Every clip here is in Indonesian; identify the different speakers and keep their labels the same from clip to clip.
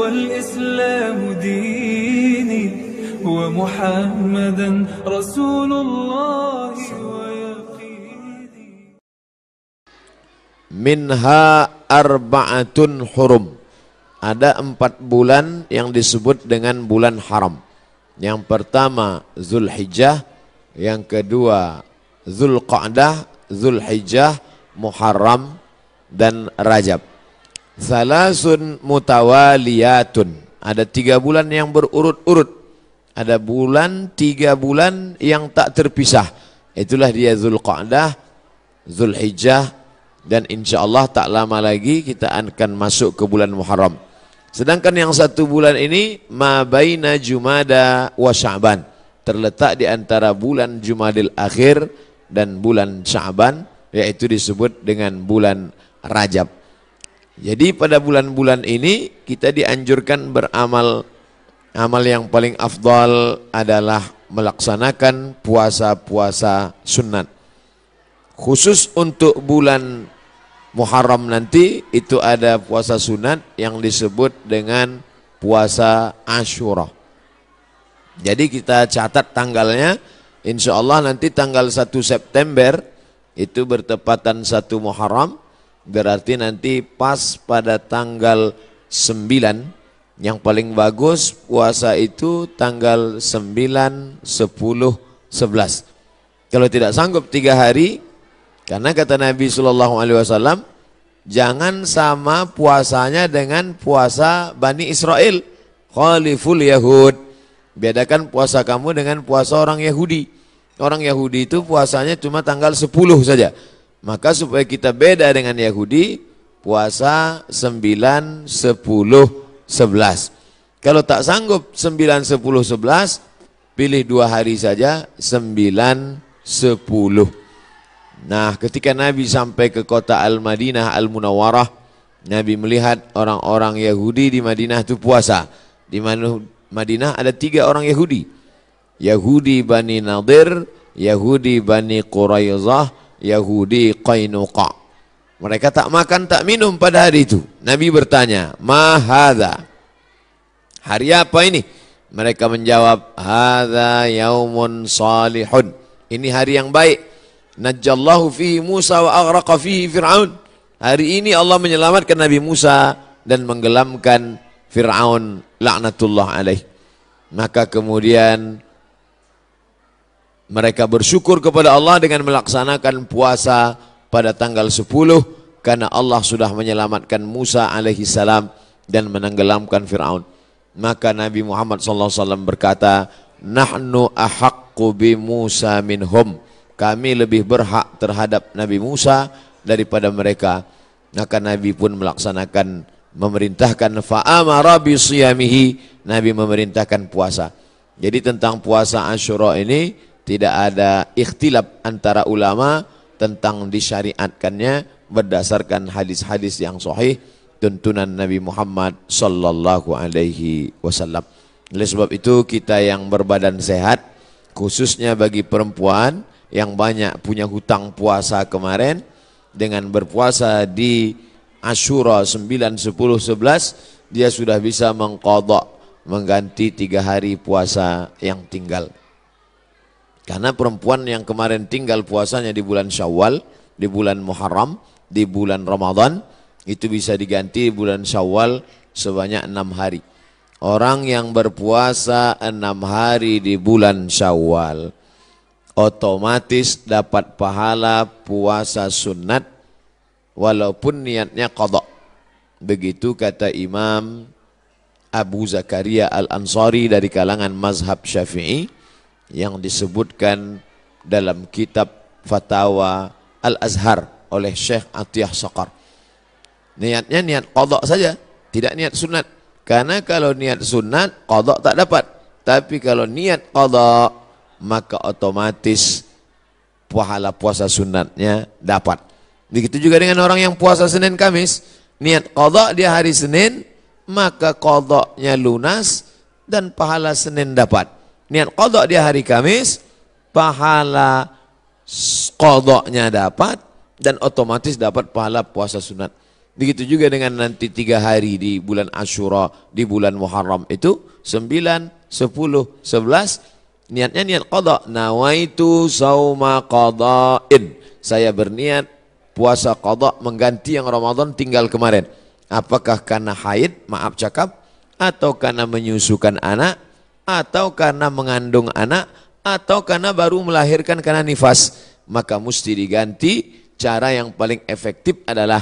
Speaker 1: والإسلام ديني ومحمدا رسول الله ويقيني.
Speaker 2: Minha arba'atun hurum. Ada 4 bulan yang disebut dengan bulan haram. Yang pertama Zulhijjah, yang kedua Zulqa'dah, Zulhijjah, Muharram, dan Rajab. Salasun mutawaliyatun. Ada 3 bulan yang berurut-urut. Ada 3 bulan yang tak terpisah. Itulah dia Zulqa'dah, Zulhijjah, dan insya Allah tak lama lagi kita akan masuk ke bulan Muharram. Sedangkan yang 1 bulan ini ma baina Jumada wa Sya'ban, terletak di antara bulan Jumadil Akhir dan bulan Sya'ban, yaitu disebut dengan bulan Rajab. Jadi pada bulan-bulan ini kita dianjurkan beramal. Amal yang paling afdal adalah melaksanakan puasa-puasa sunat. Khusus untuk bulan Muharram nanti itu ada puasa sunat yang disebut dengan puasa Asyura. Jadi kita catat tanggalnya, insya Allah nanti tanggal 1 September itu bertepatan 1 Muharram, berarti nanti pas pada tanggal 9. Yang paling bagus puasa itu tanggal 9, 10, 11. Kalau tidak sanggup 3 hari, karena kata Nabi SAW, jangan sama puasanya dengan puasa Bani Israel. Khaliful Yahud. Bedakan puasa kamu dengan puasa orang Yahudi. Orang Yahudi itu puasanya cuma tanggal 10 saja. Maka supaya kita beda dengan Yahudi, puasa 9, 10, 11. Kalau tak sanggup 9, 10, 11, pilih 2 hari saja, 9, 10. Nah, ketika Nabi sampai ke kota Al-Madinah Al-Munawwarah, Nabi melihat orang-orang Yahudi di Madinah itu puasa. Di Madinah ada 3 orang Yahudi. Yahudi Bani Nadir, Yahudi Bani Quraizah, Yahudi Qainuqa. Mereka tak makan, tak minum pada hari itu. Nabi bertanya, "Ma hadza?" Hari apa ini? Mereka menjawab, "Hadza yaumun salihun." Ini hari yang baik. Najjallahu fihi Musa wa aghraqa fihi Fir'aun. Hari ini Allah menyelamatkan Nabi Musa dan menggelamkan Fir'aun laknatullah alaih. Maka kemudian mereka bersyukur kepada Allah dengan melaksanakan puasa pada tanggal 10 karena Allah sudah menyelamatkan Musa alaihi salam dan menenggelamkan Fir'aun. Maka Nabi Muhammad SAW berkata, "Nahnu ahaqqu bi Musa minhum." Kami lebih berhak terhadap Nabi Musa daripada mereka. Maka Nabi pun melaksanakan, memerintahkan fa'amara bi siyamihi. Nabi memerintahkan puasa. Jadi tentang puasa Asyura ini tidak ada ikhtilaf antara ulama tentang disyariatkannya berdasarkan hadis-hadis yang sahih tuntunan Nabi Muhammad sallallahu alaihi wasallam. Oleh sebab itu kita yang berbadan sehat, khususnya bagi perempuan yang banyak punya hutang puasa kemarin, dengan berpuasa di Asyura 9, 10, 11 dia sudah bisa mengqadha, mengganti 3 hari puasa yang tinggal. Karena perempuan yang kemarin tinggal puasanya di bulan Syawal, di bulan Muharram, di bulan Ramadan, itu bisa diganti bulan Syawal sebanyak 6 hari. Orang yang berpuasa 6 hari di bulan Syawal otomatis dapat pahala puasa sunat walaupun niatnya qadha. Begitu kata Imam Abu Zakaria Al-Ansari dari kalangan mazhab Syafi'i yang disebutkan dalam kitab Fatawa Al-Azhar oleh Syekh Atiyah Saqar. Niatnya niat qadha saja, tidak niat sunat. Karena kalau niat sunat qadha tak dapat. Tapi kalau niat qadha maka otomatis pahala puasa sunatnya dapat. Begitu juga dengan orang yang puasa Senin Kamis, niat qadha dia hari Senin, maka qadhanya lunas dan pahala Senin dapat. Niat qadha dia hari Kamis, pahala qadhanya dapat dan otomatis dapat pahala puasa sunat. Begitu juga dengan nanti 3 hari di bulan Asyura, di bulan Muharram itu 9, 10, 11. Niatnya niat qada. Nawaitu sauma qada'in. Saya berniat puasa qada mengganti yang Ramadan tinggal kemarin. Apakah karena haid, maaf cakap, atau karena menyusukan anak, atau karena mengandung anak, atau karena baru melahirkan karena nifas. Maka mesti diganti. Cara yang paling efektif adalah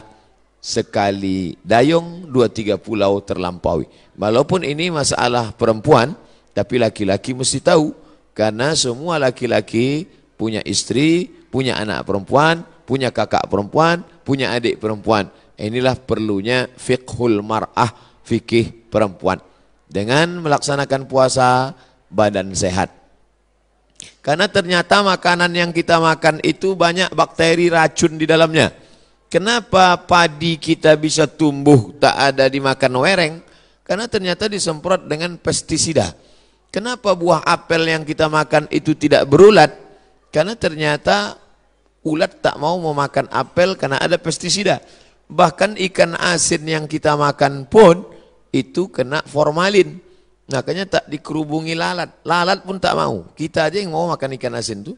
Speaker 2: sekali dayung 2-3 pulau terlampaui. Walaupun ini masalah perempuan, tapi laki-laki mesti tahu. Karena semua laki-laki punya istri, punya anak perempuan, punya kakak perempuan, punya adik perempuan. Inilah perlunya fiqhul mar'ah, fikih perempuan. Dengan melaksanakan puasa, badan sehat. Karena ternyata makanan yang kita makan itu banyak bakteri racun di dalamnya. Kenapa padi kita bisa tumbuh tak ada dimakan wereng? Karena ternyata disemprot dengan pestisida. Kenapa buah apel yang kita makan itu tidak berulat? Karena ternyata ulat tak mau memakan apel karena ada pestisida. Bahkan ikan asin yang kita makan pun itu kena formalin. Makanya tak dikerubungi lalat. Lalat pun tak mau. Kita aja yang mau makan ikan asin tuh.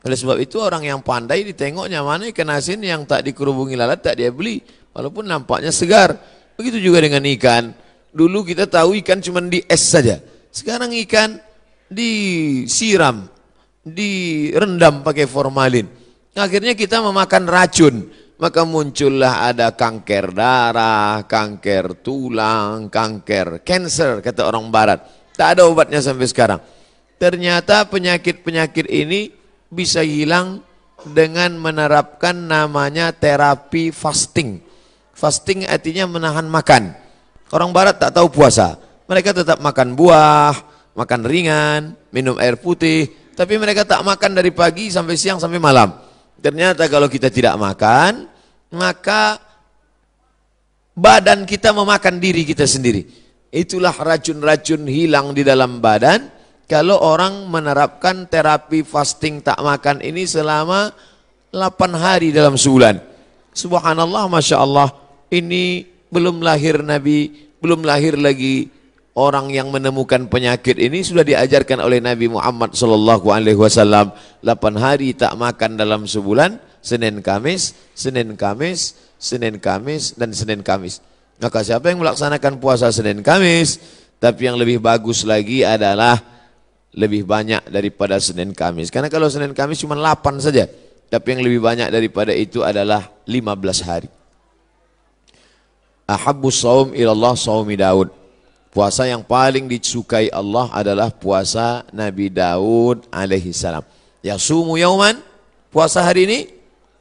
Speaker 2: Oleh sebab itu orang yang pandai ditengoknya mana ikan asin yang tak dikerubungi lalat tak dia beli. Walaupun nampaknya segar. Begitu juga dengan ikan. Dulu kita tahu ikan cuma di es saja. Sekarang ikan disiram, direndam pakai formalin. Akhirnya kita memakan racun. Maka muncullah ada kanker darah, kanker tulang, kanker cancer kata orang barat. Tak ada obatnya sampai sekarang. Ternyata penyakit-penyakit ini bisa hilang dengan menerapkan namanya terapi fasting. Fasting artinya menahan makan. Orang barat tak tahu puasa. Mereka tetap makan buah, makan ringan, minum air putih. Tapi mereka tak makan dari pagi sampai siang sampai malam. Ternyata kalau kita tidak makan, maka badan kita memakan diri kita sendiri. Itulah racun-racun hilang di dalam badan. Kalau orang menerapkan terapi fasting tak makan ini selama 8 hari dalam sebulan. Subhanallah, Masya Allah. Ini belum lahir Nabi, belum lahir lagi orang yang menemukan penyakit ini sudah diajarkan oleh Nabi Muhammad SAW. 8 hari tak makan dalam sebulan, Senin Kamis, Senin Kamis, Senin Kamis, dan Senin Kamis. Maka siapa yang melaksanakan puasa Senin Kamis, tapi yang lebih bagus lagi adalah lebih banyak daripada Senin Kamis. Karena kalau Senin Kamis cuma 8 saja, tapi yang lebih banyak daripada itu adalah 15 hari. Ahabbus saum ilallah saumi Daud. Puasa yang paling disukai Allah adalah puasa Nabi Daud alaihi salam. Yasumu yauman, puasa hari ini,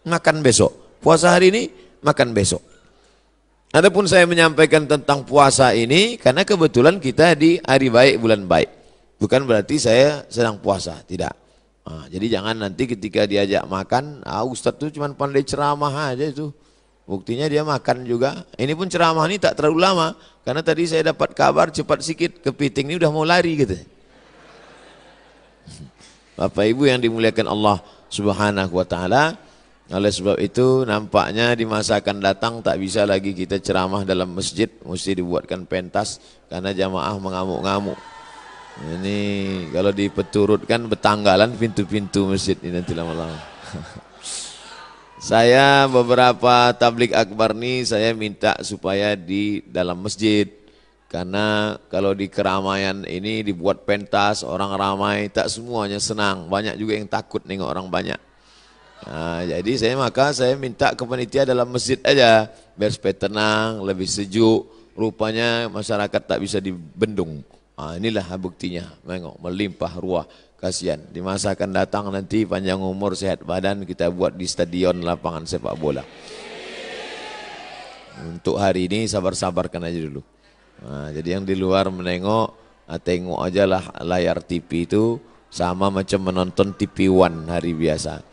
Speaker 2: makan besok. Puasa hari ini, makan besok. Adapun saya menyampaikan tentang puasa ini karena kebetulan kita di hari baik, bulan baik. Bukan berarti saya sedang puasa, tidak. Jadi jangan nanti ketika diajak makan, Ustadz tuh cuma pandai ceramah aja itu. Buktinya dia makan juga. Ini pun ceramah ini tak terlalu lama. Karena tadi saya dapat kabar cepat sikit, kepiting ini udah mau lari gitu. Bapak Ibu yang dimuliakan Allah Subhanahu wa taala, oleh sebab itu nampaknya di masa akan datang tak bisa lagi kita ceramah dalam masjid, mesti dibuatkan pentas karena jamaah mengamuk-ngamuk. Ini kalau dipeturutkan betanggalan pintu-pintu masjid ini nanti lama-lama. Saya beberapa tablik akbar nih saya minta supaya di dalam masjid. Karena kalau di keramaian ini dibuat pentas, orang ramai, tak semuanya senang. Banyak juga yang takut nengok orang banyak. Nah, jadi saya minta ke panitia dalam masjid aja. Biar supaya tenang, lebih sejuk. Rupanya masyarakat tak bisa dibendung. Nah, inilah buktinya. Tengok, melimpah ruah. Kasihan, di masa akan datang nanti panjang umur sehat badan kita buat di stadion lapangan sepak bola. Untuk hari ini sabar-sabarkan aja dulu. Nah, jadi yang di luar menengok, tengok aja lah layar TV itu sama macam menonton TV One hari biasa.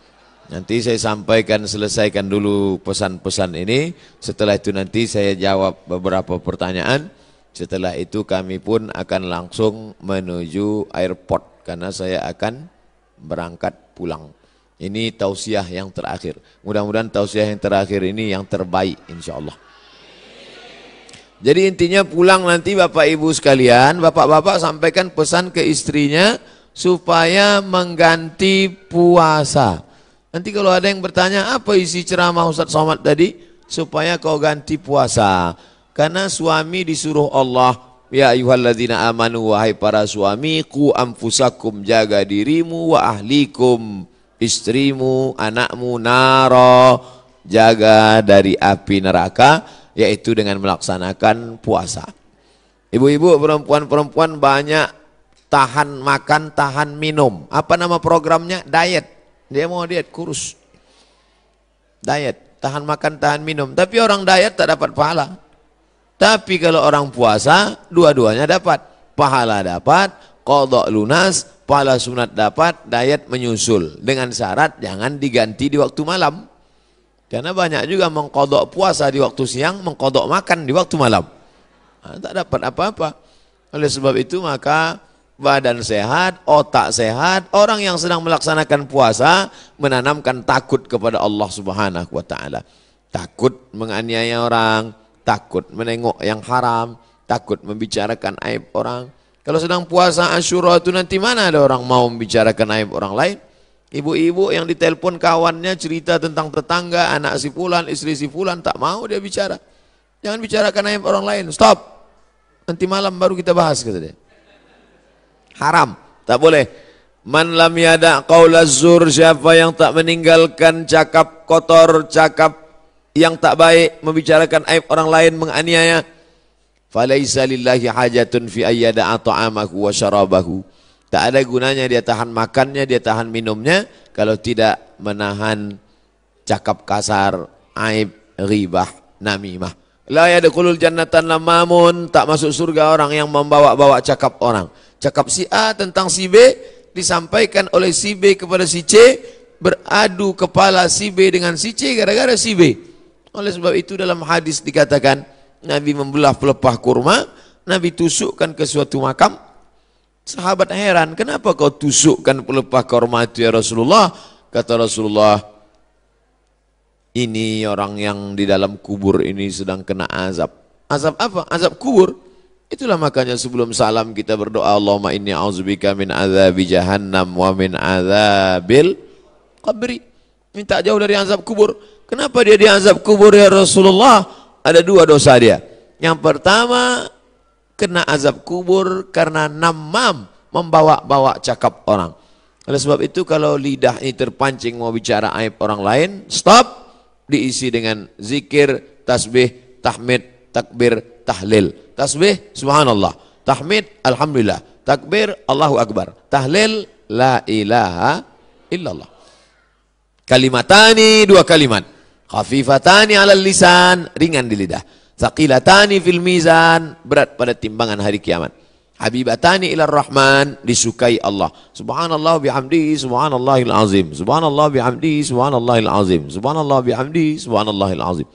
Speaker 2: Nanti saya sampaikan, selesaikan dulu pesan-pesan ini. Setelah itu nanti saya jawab beberapa pertanyaan. Setelah itu kami pun akan langsung menuju airport. Karena saya akan berangkat pulang. Ini tausiah yang terakhir. Mudah-mudahan tausiah yang terakhir ini yang terbaik insyaallah. Jadi intinya pulang nanti Bapak Ibu sekalian, Bapak-bapak sampaikan pesan ke istrinya supaya mengganti puasa. Nanti kalau ada yang bertanya apa isi ceramah Ustaz Somad tadi, supaya kau ganti puasa. Karena suami disuruh Allah, ya ayyuhalladzina amanu, wahai para suami, qu anfusakum, jaga dirimu, wa ahlikum, istrimu, anakmu, naro, jaga dari api neraka, yaitu dengan melaksanakan puasa. Ibu-ibu, perempuan-perempuan banyak tahan makan, tahan minum. Apa nama programnya? Diet. Dia mau diet, kurus. Diet, tahan makan, tahan minum. Tapi orang diet tak dapat pahala. Tapi kalau orang puasa, dua-duanya dapat. Pahala dapat, qadha lunas, pahala sunat dapat, diet menyusul. Dengan syarat jangan diganti di waktu malam. Karena banyak juga mengqadha puasa di waktu siang, mengqadha makan di waktu malam. Nah, tak dapat apa-apa. Oleh sebab itu maka badan sehat, otak sehat, orang yang sedang melaksanakan puasa menanamkan takut kepada Allah Subhanahu wa taala. Takut menganiaya orang, takut menengok yang haram, takut membicarakan aib orang. Kalau sedang puasa Asyura itu nanti mana ada orang mau membicarakan aib orang lain? Ibu-ibu yang ditelepon kawannya cerita tentang tetangga, anak si fulan, istri si fulan, tak mau dia bicara. Jangan bicarakan aib orang lain, stop. Nanti malam baru kita bahas, kata dia. Haram, tak boleh. Man lam yada qaulaz zur, siapa yang tak meninggalkan cakap kotor, cakap yang tak baik, membicarakan aib orang lain, menganiaya, falaisa lillahi hajatun fi ayyada'a ta'amahu wa syarabahu. Tak ada gunanya dia tahan makannya, dia tahan minumnya, kalau tidak menahan cakap kasar, aib, ghibah, namimah. La yadkhulul jannatan lamamun, tak masuk surga orang yang membawa-bawa cakap orang. Cakap si A tentang si B, disampaikan oleh si B kepada si C, beradu kepala si B dengan si C gara-gara si B. Oleh sebab itu dalam hadis dikatakan, Nabi membelah pelepah kurma, Nabi tusukkan ke suatu makam. Sahabat heran, kenapa kau tusukkan pelepah kurma itu ya Rasulullah? Kata Rasulullah, ini orang yang di dalam kubur ini sedang kena azab. Azab apa? Azab kubur. Itulah makanya sebelum salam kita berdoa, Allahumma inni a'udzubika min azabi jahannam wa min azabil qabri. Minta jauh dari azab kubur. Kenapa dia di azab kubur ya Rasulullah? Ada dua dosa dia. Yang pertama, kena azab kubur karena namam, membawa-bawa cakap orang. Oleh sebab itu kalau lidah ini terpancing mau bicara aib orang lain, stop. Diisi dengan zikir, tasbih, tahmid, takbir, tahlil. Tasbih, subhanallah. Tahmid, alhamdulillah. Takbir, Allahu akbar. Tahlil, la ilaha illallah. Kalimatani, dua kalimat. Khafifatani alal lisan, ringan di lidah. Thaqilatani fil mizan, berat pada timbangan hari kiamat. Habibatani ilar rahman, disukai Allah. Subhanallah bihamdihi, subhanallahil azim. Subhanallah bihamdihi, subhanallahil azim. Subhanallah bihamdihi, subhanallahil azim.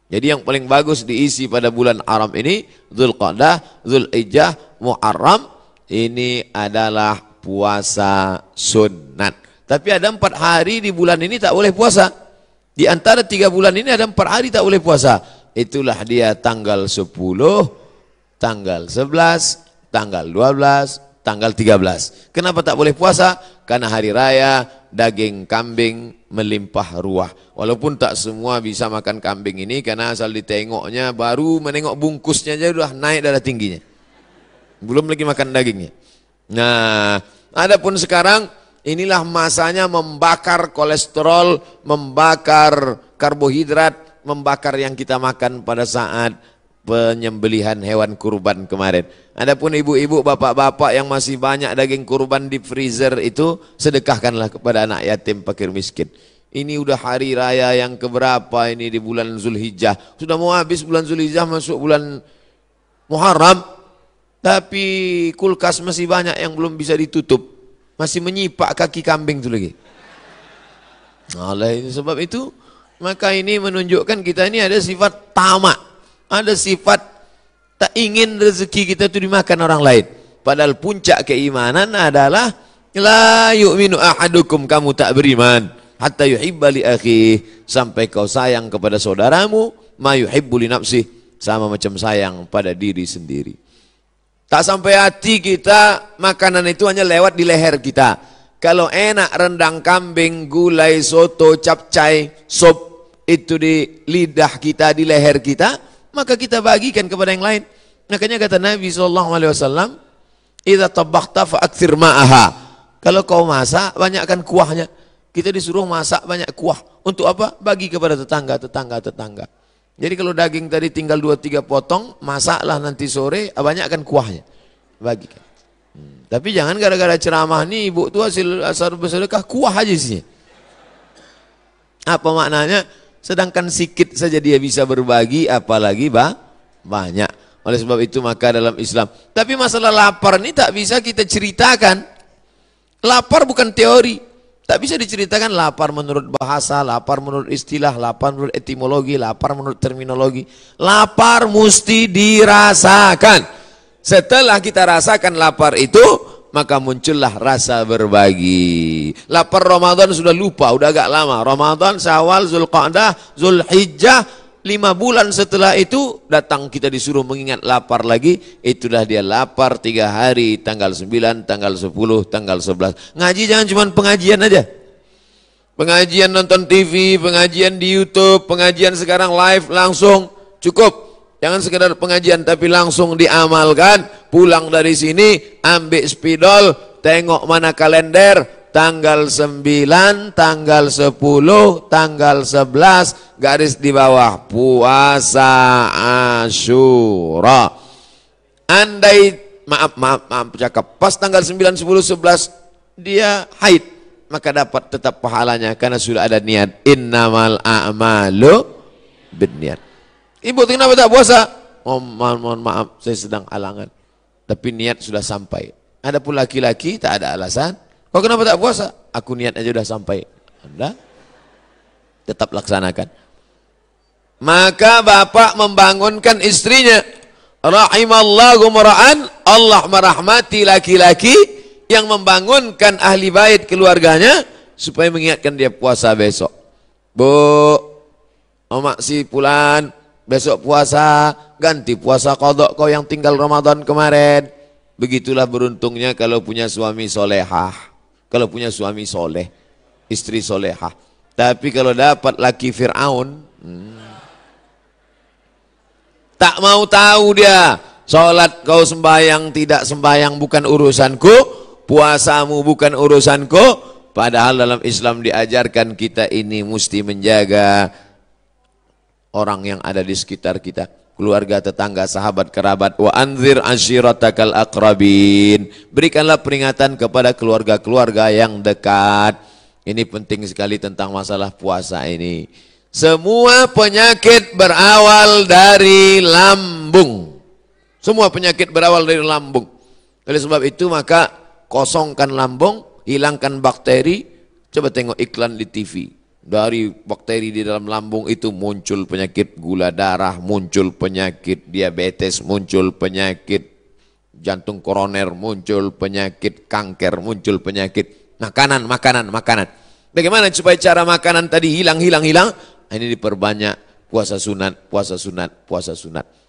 Speaker 2: Jadi yang paling bagus diisi pada bulan haram ini, Dzulqa'dah, Dzulhijjah, Muharram, ini adalah puasa sunat. Tapi ada 4 hari di bulan ini tak boleh puasa. Di antara 3 bulan ini ada 4 hari tak boleh puasa. Itulah dia tanggal 10, tanggal 11, tanggal 12, tanggal 13. Kenapa tak boleh puasa? Karena hari raya, daging kambing melimpah ruah. Walaupun tak semua bisa makan kambing ini, karena asal ditengoknya, baru menengok bungkusnya aja sudah naik darah tingginya. Belum lagi makan dagingnya. Nah, adapun sekarang, inilah masanya membakar kolesterol, membakar karbohidrat, membakar yang kita makan pada saat penyembelihan hewan kurban kemarin. Adapun ibu-ibu, bapak-bapak yang masih banyak daging kurban di freezer itu, sedekahkanlah kepada anak yatim, fakir miskin. Ini udah hari raya yang keberapa ini di bulan Zulhijjah. Sudah mau habis bulan Zulhijjah, masuk bulan Muharram. Tapi kulkas masih banyak yang belum bisa ditutup. Masih menyipak kaki kambing itu lagi. Oleh sebab itu, maka ini menunjukkan kita ini ada sifat tamak. Ada sifat tak ingin rezeki kita itu dimakan orang lain. Padahal puncak keimanan adalah la yu'minu ahadukum, kamu tak beriman hatta yuhibba li akhihi, sampai kau sayang kepada saudaramu ma yuhibbu li nafsihi, sama macam sayang pada diri sendiri. Tak sampai hati kita, makanan itu hanya lewat di leher kita. Kalau enak rendang kambing, gulai, soto, capcay, sop itu di lidah kita, di leher kita, maka kita bagikan kepada yang lain. Makanya kata Nabi SAW, idza tabakhta fa aktsir ma'aha. Kalau kau masak, banyakkan kuahnya. Kita disuruh masak banyak kuah. Untuk apa? Bagi kepada tetangga. Jadi kalau daging tadi tinggal 2-3 potong, masaklah nanti sore, banyakkan kuahnya. Bagikan. Tapi jangan gara-gara ceramah nih, ibu tuh hasil bersedekah, kuah aja isinya. Apa maknanya? Sedangkan sikit saja dia bisa berbagi, apalagi banyak. Oleh sebab itu maka dalam Islam. Tapi masalah lapar ini tak bisa kita ceritakan. Lapar bukan teori. Tak bisa diceritakan lapar menurut bahasa, lapar menurut istilah, lapar menurut etimologi, lapar menurut terminologi. Lapar mesti dirasakan. Setelah kita rasakan lapar itu, maka muncullah rasa berbagi. Lapar Ramadan sudah lupa, udah agak lama. Ramadan, Syawal, Zulqa'dah, Zulhijjah, 5 bulan setelah itu datang kita disuruh mengingat lapar lagi. Itulah dia lapar 3 hari, tanggal 9, tanggal 10, tanggal 11. Ngaji jangan cuma pengajian aja. Pengajian nonton TV, pengajian di YouTube, pengajian sekarang live langsung, cukup. Jangan sekedar pengajian tapi langsung diamalkan. Pulang dari sini ambil spidol, tengok mana kalender, tanggal 9, tanggal 10, tanggal 11, garis di bawah puasa Asyura. Andai maaf cakap, pas tanggal 9, 10, 11 dia haid, maka dapat tetap pahalanya karena sudah ada niat. Innamal a'malu binniyat. Ibu kenapa tak puasa? Mohon maaf, saya sedang halangan. Tapi niat sudah sampai. Ada pun laki-laki tak ada alasan. Kau kenapa tak puasa? Aku niat aja sudah sampai. Anda tetap laksanakan. Maka bapak membangunkan istrinya. Rahimallahu mura'an, Allah merahmati laki-laki yang membangunkan ahli bait keluarganya supaya mengingatkan dia puasa besok. Bu, omak si Pulan, besok puasa, ganti puasa qadha kau yang tinggal Ramadan kemarin. Begitulah beruntungnya kalau punya suami solehah, kalau punya suami soleh, istri solehah. Tapi kalau dapat laki Fir'aun, tak mau tahu dia, sholat kau sembahyang tidak sembahyang bukan urusanku, puasamu bukan urusanku. Padahal dalam Islam diajarkan kita ini mesti menjaga orang yang ada di sekitar kita, keluarga, tetangga, sahabat, kerabat. Wa anzir ashiratakal aqrabin. Berikanlah peringatan kepada keluarga-keluarga yang dekat. Ini penting sekali tentang masalah puasa ini. Semua penyakit berawal dari lambung. Semua penyakit berawal dari lambung. Oleh sebab itu maka kosongkan lambung, hilangkan bakteri. Coba tengok iklan di TV. Dari bakteri di dalam lambung itu muncul penyakit gula darah, muncul penyakit diabetes, muncul penyakit jantung koroner, muncul penyakit kanker, muncul penyakit makanan. Bagaimana supaya cara makanan tadi hilang? Ini diperbanyak puasa sunat.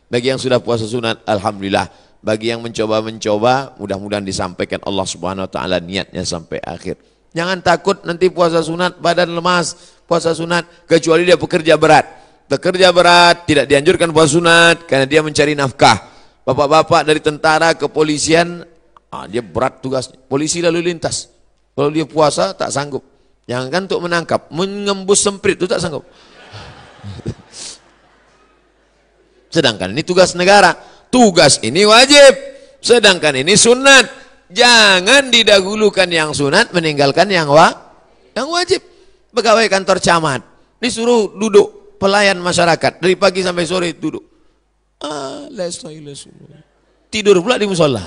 Speaker 2: Bagi yang sudah puasa sunat, alhamdulillah. Bagi yang mencoba, mudah-mudahan disampaikan Allah Subhanahu wa taala niatnya sampai akhir. Jangan takut nanti puasa sunat badan lemas, puasa sunat, kecuali dia pekerja berat. Pekerja berat tidak dianjurkan puasa sunat karena dia mencari nafkah. Bapak-bapak dari tentara, kepolisian, dia berat tugas. Polisi lalu lintas, kalau dia puasa tak sanggup. Jangan untuk menangkap, mengembus semprit itu tak sanggup. Sedangkan ini tugas negara, tugas ini wajib, sedangkan ini sunat. Jangan didahulukan yang sunat, meninggalkan yang wajib. Pegawai kantor camat disuruh duduk, pelayan masyarakat dari pagi sampai sore duduk. Tidur pula di musola.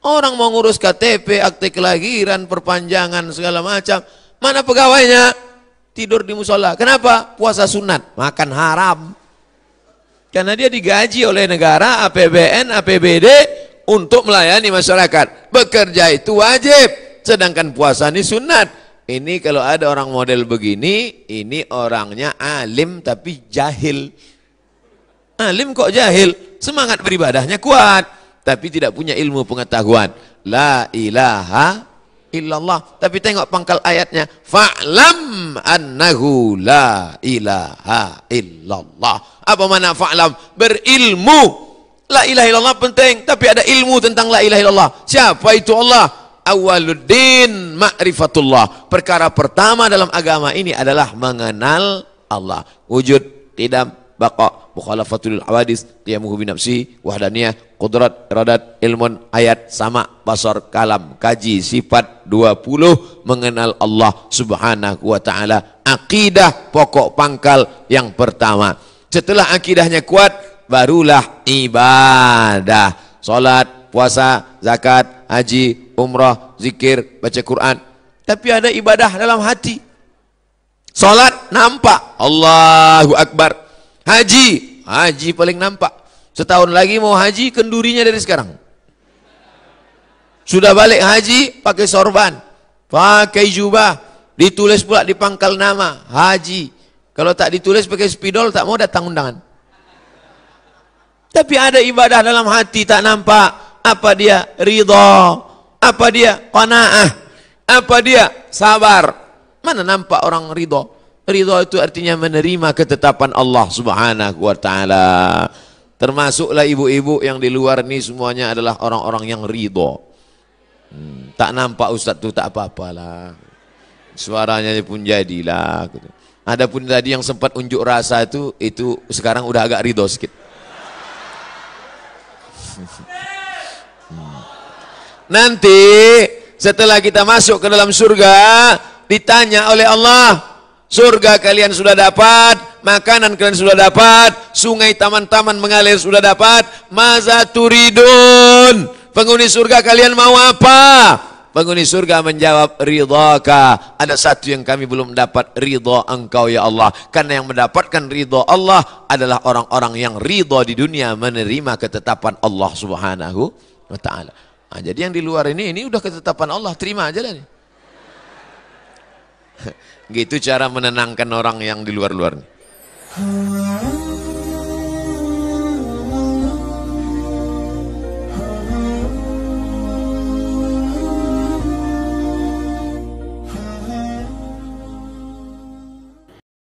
Speaker 2: Orang mau ngurus KTP, akte kelahiran, perpanjangan segala macam, mana pegawainya? Tidur di musola. Kenapa? Puasa sunat, makan haram. Karena dia digaji oleh negara, APBN, APBD untuk melayani masyarakat. Bekerja itu wajib, sedangkan puasa ini sunat. ini kalau ada orang model begini, ini orangnya alim tapi jahil. Alim kok jahil? Semangat beribadahnya kuat, tapi tidak punya ilmu pengetahuan. La ilaha illallah. Tapi tengok pangkal ayatnya. Fa'lam annahu la ilaha illallah. Apa makna fa'lam? Berilmu. La ilaha illallah penting, tapi ada ilmu tentang la ilaha illallah. Siapa itu Allah? Awaluddin ma'rifatullah. Perkara pertama dalam agama ini adalah mengenal Allah. Wujud, qidam, baqa, mukhalafatul hawadis, qiyamuhu binafsi, wahdaniyah, qudrat, iradat, ilmun, ayat, sama, basar, kalam, kaji, sifat 20, mengenal Allah subhanahu wa ta'ala. Akidah pokok pangkal yang pertama. Setelah akidahnya kuat, barulah ibadah. Salat, puasa, zakat, haji, umrah, zikir, baca Quran. Tapi ada ibadah dalam hati. Salat nampak, Allahu Akbar. Haji paling nampak. Setahun lagi mau haji, kendurinya dari sekarang. Sudah balik haji, pakai sorban, pakai jubah, ditulis pula di pangkal nama, haji. Kalau tak ditulis pakai spidol, tak mau datang undangan. Tapi ada ibadah dalam hati tak nampak. Apa dia? Ridha. Apa dia? Qanaah. Apa dia? Sabar. Mana nampak orang ridha? Ridha itu artinya menerima ketetapan Allah subhanahu wa ta'ala. Termasuklah ibu-ibu yang di luar ini semuanya adalah orang-orang yang ridha. Tak nampak ustaz tu tak apa-apalah. Suaranya pun jadilah. Adapun tadi yang sempat unjuk rasa itu sekarang udah agak ridha sikit. Nanti setelah kita masuk ke dalam surga, ditanya oleh Allah, surga kalian sudah dapat, makanan kalian sudah dapat, sungai taman-taman mengalir sudah dapat, maza turidun, penghuni surga kalian mau apa? Penghuni surga menjawab, ridhaka. Ada satu yang kami belum dapat, ridha engkau ya Allah. Karena yang mendapatkan ridha Allah adalah orang-orang yang ridha di dunia, menerima ketetapan Allah subhanahu wa ta'ala. Nah, jadi yang di luar ini udah ketetapan Allah, terima aja lah nih. Gitu cara menenangkan orang yang di luar-luar nih.